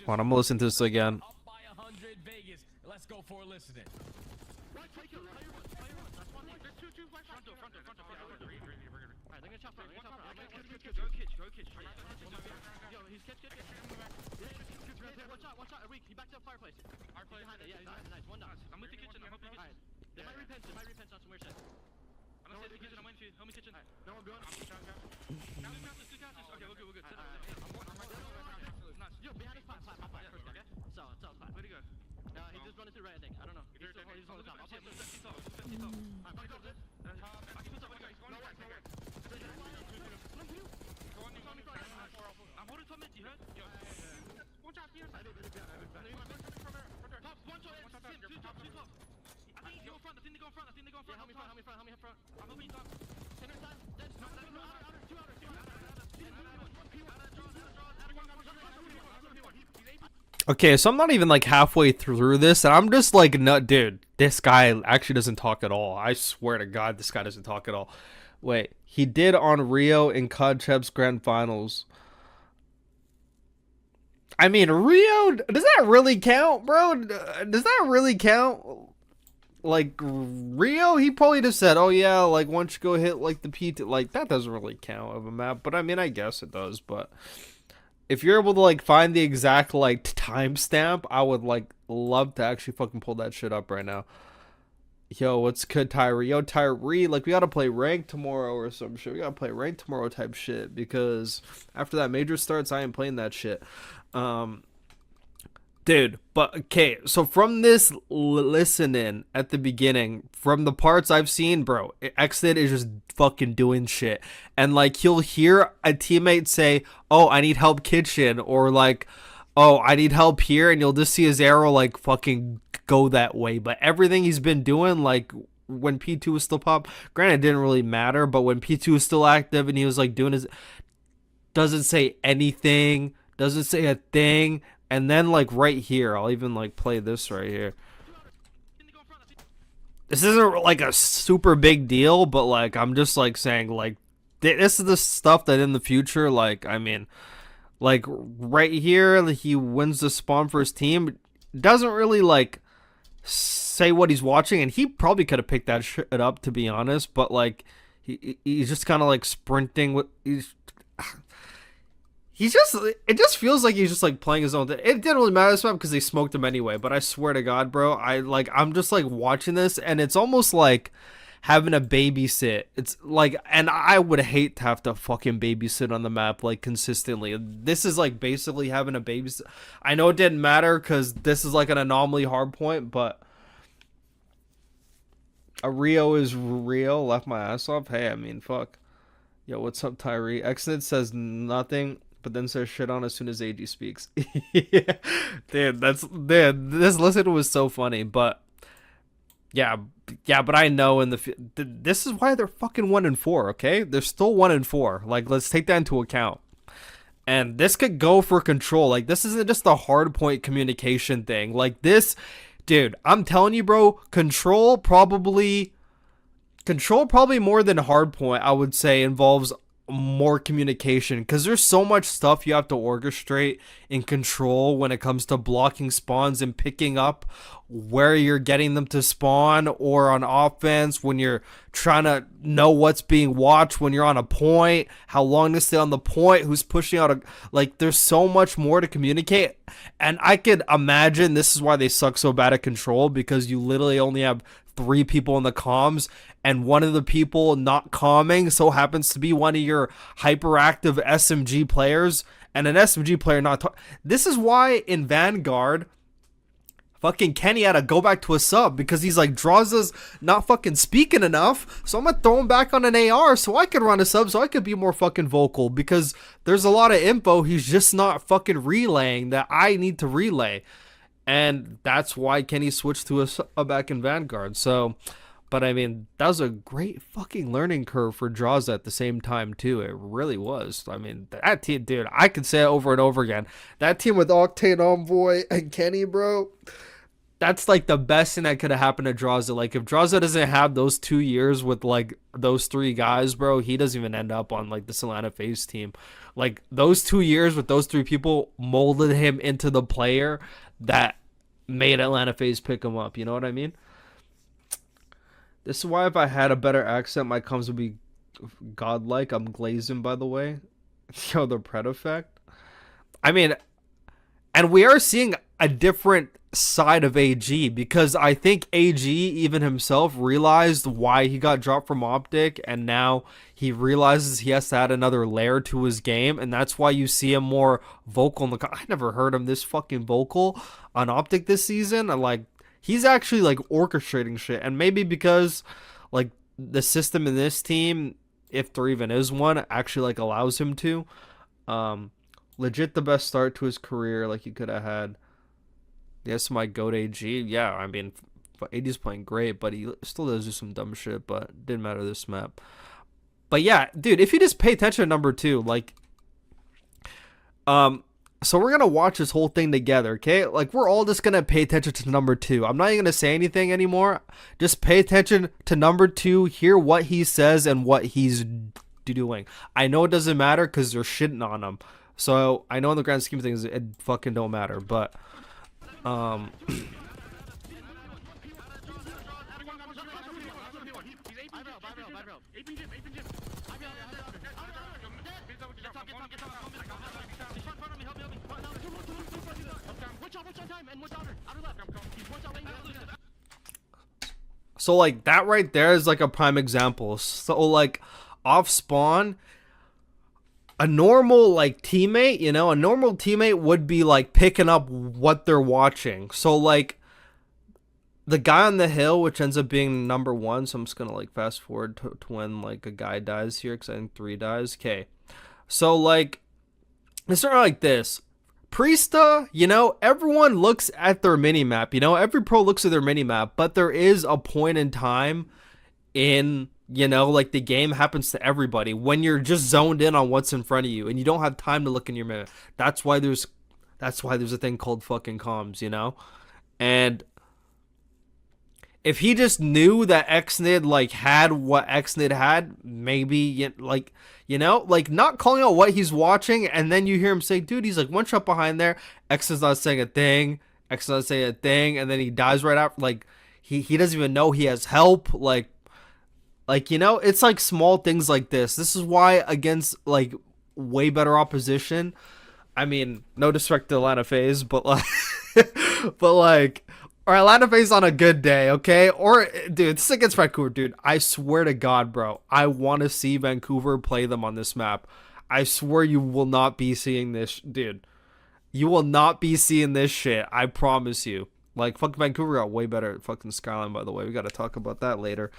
Hold on, I'm gonna listen to this again. Up by 100 Vegas. Let's go for listening. Watch out, He backed up fireplace. Fireplace. Yeah, nice. One down. I'm with the kitchen. I'm hoping. Alright. They might repent on some weird shit. I'm gonna stay in the kitchen. I'm waiting for you. Help me kitchen. No, I'm going. Two couches. Okay, we're good. Nice. Yo, behind us, five. First guy, okay? So, where'd he go? He's just running to the right, I think. I don't know. He's on the top. I'll put him. Alright, back up this. I can put up. He's going right. I'm holding top mid, you heard? Yo. One shot here. One shot, two top. I think they go in front. Help me front. I'm hoping you top. Center side. Two outer. Okay, so I'm not even like halfway through this, and I'm just like, no, dude, this guy actually doesn't talk at all. I swear to God, this guy doesn't talk at all. Wait, he did on Rio in Conchep's Grand Finals. I mean, Rio, does that really count, bro? Does that really count? Like, Rio, he probably just said, oh yeah, like, once you go hit, like, the PT, like, that doesn't really count of a map, but I mean, I guess it does, but if you're able to, like, find the exact, like, timestamp, I would, like, love to actually fucking pull that shit up right now. Yo, what's good, Tyree? Yo, Tyree, like, we gotta play rank tomorrow or some shit. We gotta play rank tomorrow type shit, because after that major starts, I ain't playing that shit. Dude, but okay, so from this listening at the beginning, from the parts I've seen, bro, Exnid is just fucking doing shit. And like, he'll hear a teammate say, oh, I need help kitchen, or like, oh, I need help here, and you'll just see his arrow like fucking go that way. But everything he's been doing, like when P2 was still pop, granted it didn't really matter, but when P2 was still active and he was like doing his, doesn't say anything, doesn't say a thing. And then, like, right here, I'll even, like, play this right here. This isn't, like, a super big deal, but, like, I'm just, like, saying, like, this is the stuff that in the future, like, I mean, like, right here, he wins the spawn for his team. Doesn't really, like, say what he's watching, and he probably could have picked that shit up, to be honest, but, like, he's just kind of, like, sprinting with... it just feels like he's just like playing his own thing. It didn't really matter this time because they smoked him anyway, but I swear to God, bro, I'm just like watching this and it's almost like having a babysit. It's like, and I would hate to have to fucking babysit on the map like consistently. This is like basically having a babysit. I know it didn't matter because this is like an anomaly hard point, but a Rio is real. Left my ass off. Hey, I mean, fuck. Yo, what's up, Tyree? Exnid says nothing, but then says shit on as soon as AG speaks. Yeah. Dude, this listen was so funny, but yeah, but I know this is why they're fucking 1-4, okay? They're still 1-4. Like, let's take that into account. And this could go for control. Like, this isn't just a hard point communication thing. Like, this, dude, I'm telling you, bro, control probably more than hard point, I would say, involves more communication because there's so much stuff you have to orchestrate in control when it comes to blocking spawns and picking up where you're getting them to spawn, or on offense when you're trying to know what's being watched when you're on a point, how long to stay on the point, who's pushing out like there's so much more to communicate. And I could imagine this is why they suck so bad at control, because you literally only have 3 people in the comms, and one of the people not calming so happens to be one of your hyperactive SMG players, and an SMG player not this is why in Vanguard fucking Kenny had to go back to a sub, because he's like, Drawza's not fucking speaking enough, so I'm gonna throw him back on an AR so I could run a sub, so I could be more fucking vocal, because there's a lot of info he's just not fucking relaying that I need to relay. And that's why Kenny switched to a back in Vanguard. So, but I mean, that was a great fucking learning curve for Draws at the same time, too. It really was. I mean, that team, dude, I could say it over and over again. That team with Octane Envoy and Kenny, bro, that's like the best thing that could have happened to Draza. Like if Draza doesn't have those 2 years with like those three guys, bro, he doesn't even end up on like the Atlanta FaZe team. Like those 2 years with those three people molded him into the player that made Atlanta FaZe pick him up. You know what I mean? This is why if I had a better accent, my comms would be godlike. I'm glazing, by the way. Yo, the Pred effect. I mean, and we are seeing a different side of AG because I think AG even himself realized why he got dropped from Optic, and now he realizes he has to add another layer to his game, and that's why you see him more vocal in the I never heard him this fucking vocal on Optic this season. And like he's actually like orchestrating shit, and maybe because like the system in this team, if there even is one, actually like allows him to legit the best start to his career like he could have had. Yes, my GOAT AG. Yeah, I mean, AD's playing great, but he still does do some dumb shit, but didn't matter this map. But yeah, dude, if you just pay attention to number two, like, so we're going to watch this whole thing together, okay? Like, we're all just going to pay attention to number two. I'm not even going to say anything anymore. Just pay attention to number two, hear what he says and what he's doing. I know it doesn't matter because they're shitting on him. So, I know in the grand scheme of things, it fucking don't matter, but... So like that right there is like a prime example. So like off spawn, a normal like teammate, you know, a normal teammate would be like picking up what they're watching. So like the guy on the hill, which ends up being number one, so I'm just gonna like fast forward to when like a guy dies here because I think 3 dies. Okay, so like it's sort of like this. Priesta, you know, everyone looks at their mini-map, you know, every pro looks at their mini-map, but there is a point in time in, you know, like the game happens to everybody when you're just zoned in on what's in front of you and you don't have time to look in your map. That's why there's a thing called fucking comms, you know? And if he just knew that Exnid like had what Exnid had, maybe like, you know, like not calling out what he's watching, and then you hear him say, dude, he's like one shot behind there, Exnid's not saying a thing, Exnid's not saying a thing, and then he dies right after. Like he doesn't even know he has help. Like you know, it's like small things like this. This is why against like way better opposition, I mean, no disrespect to Atlanta FaZe, but like but like, or Atlanta FaZe on a good day, okay? Or, dude, this is against Vancouver, dude. I swear to God, bro. I want to see Vancouver play them on this map. I swear you will not be seeing this, dude. You will not be seeing this shit. I promise you. Like, fuck, Vancouver got way better at fucking Skyline, by the way. We got to talk about that later.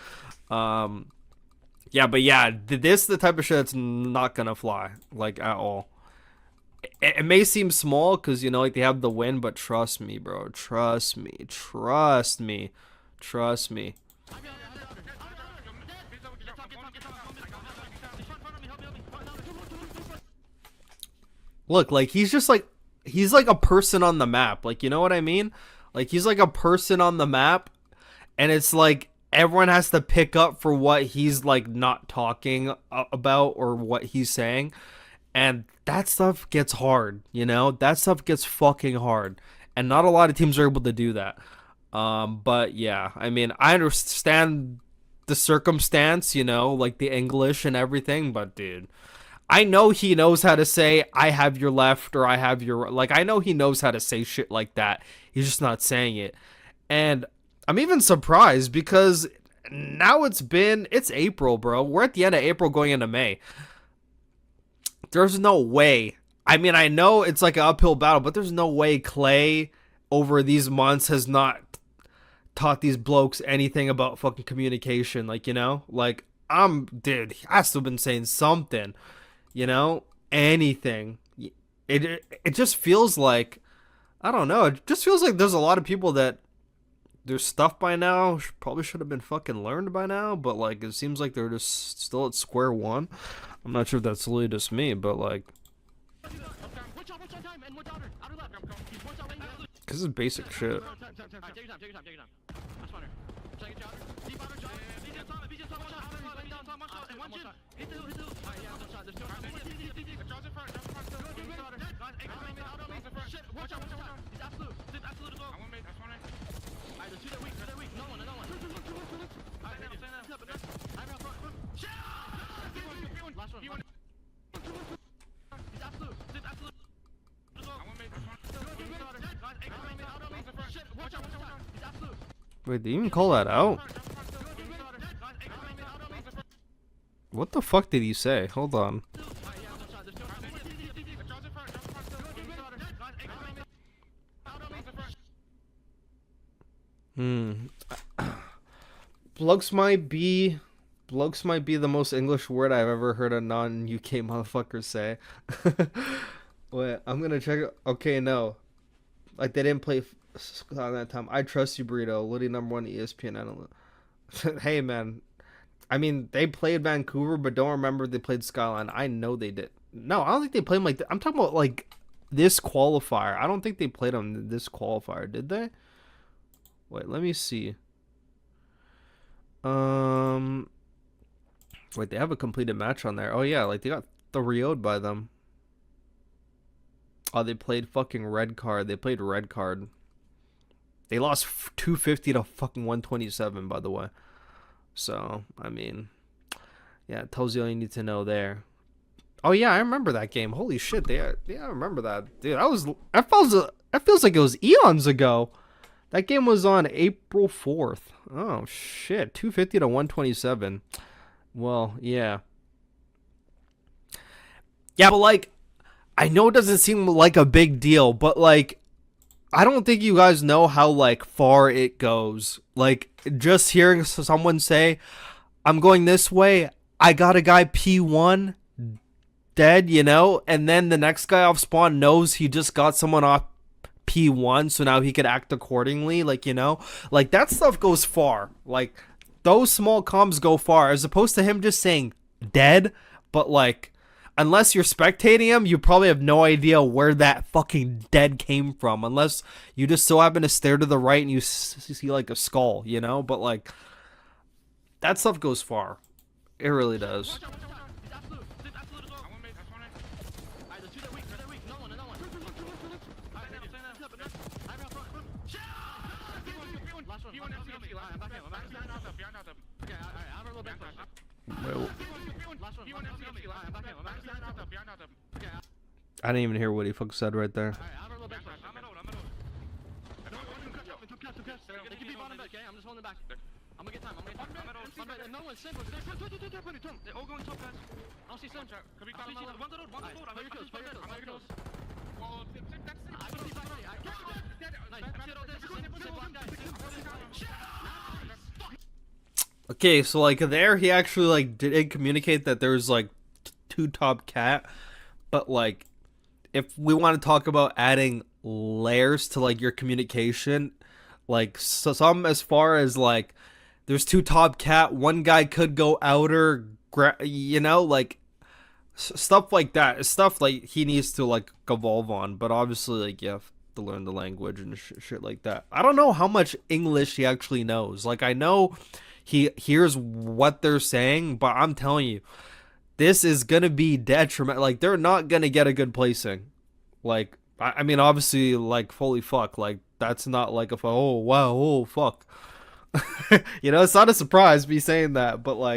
Yeah, but yeah, this is the type of shit that's not going to fly, like, at all. It may seem small because, you know, like they have the win, but trust me, bro. Trust me. Trust me. Trust me. Look, like he's just like, he's like a person on the map. Like, you know what I mean? Like he's like a person on the map, and it's like everyone has to pick up for what he's like not talking about or what he's saying. And that stuff gets hard, you know? That stuff gets fucking hard. And not a lot of teams are able to do that. But yeah, I mean, I understand the circumstance, you know, like the English and everything, but dude, I know he knows how to say, I have your left or I have your, like, I know he knows how to say shit like that. He's just not saying it. And I'm even surprised because now it's April, bro. We're at the end of April going into May. There's no way. I mean, I know it's like an uphill battle, but there's no way Clay over these months has not taught these blokes anything about fucking communication. Like, you know, like dude, he has to have been saying something, you know, anything. It just feels like, I don't know. It just feels like there's a lot of people that their stuff by now probably should have been fucking learned by now, but like it seems like they're just still at square one. I'm not sure if that's really just me, but like, because it's basic shit. Take your time. Last one. Second shot. Deep outer shot. BJ top. One shot. Laying down top. One shot. And one shot. Hit the hill. Alright, yeah, one shot. There's two. Jaws in front. Shit. Watch out. He's absolute. He's absolute as well. Alright, there's two that weak. No one. Alright, stand up. I'm out front. Shit! Last one. He's absolute. As well. Shit. Watch out. He's absolute. Wait, did you even call that out? What the fuck did he say? Hold on. Blokes might be the most English word I've ever heard a non-UK motherfucker say. Wait, I'm gonna check it. Okay, no. Like, they didn't play on that time. I trust you, Burrito. Liddy #1 ESPN analyst. Hey, man. I mean, they played Vancouver, but don't remember they played Skyline. I know they did. No, I don't think they played them like that. I'm talking about, like, this qualifier. I don't think they played them this qualifier, did they? Wait, let me see. Wait, they have a completed match on there. Oh, yeah, like, they got 3-0'd by them. Oh, they played fucking red card. They played red card. They lost 250 to fucking 127, by the way. So, I mean, yeah, it tells you all you need to know there. Oh, yeah, I remember that game. Holy shit. Yeah, I remember that. Dude, that feels like it was eons ago. That game was on April 4th. Oh, shit. 250 to 127. Well, yeah. Yeah, but, like, I know it doesn't seem like a big deal, but, like, I don't think you guys know how, like, far it goes. Like, just hearing someone say, I'm going this way, I got a guy P1 dead, you know? And then the next guy off spawn knows he just got someone off P1, so now he could act accordingly, like, you know? Like, that stuff goes far. Like, those small comms go far, as opposed to him just saying dead, but, like, unless you're spectating him, you probably have no idea where that fucking dead came from. Unless you just so happen to stare to the right and you see like a skull, you know? But like, that stuff goes far. It really does. I didn't even hear what he fucking said right there. I'm just holding back. I'm gonna get time. No one's simple. They're all going top, guys. I'll see some. Okay, so like there he actually like did communicate that there's like 2 top cat, but like if we want to talk about adding layers to like your communication, like so some as far as like there's 2 top cat, one guy could go outer, you know, like stuff like that. Stuff like he needs to like evolve on, but obviously like you have to learn the language and shit like that. I don't know how much English he actually knows. Like I know he hears what they're saying, but I'm telling you, this is gonna be detrimental. Like they're not gonna get a good placing. Like I mean, obviously, like holy fuck, like that's not like a oh wow, oh fuck. You know, it's not a surprise me saying that, but like.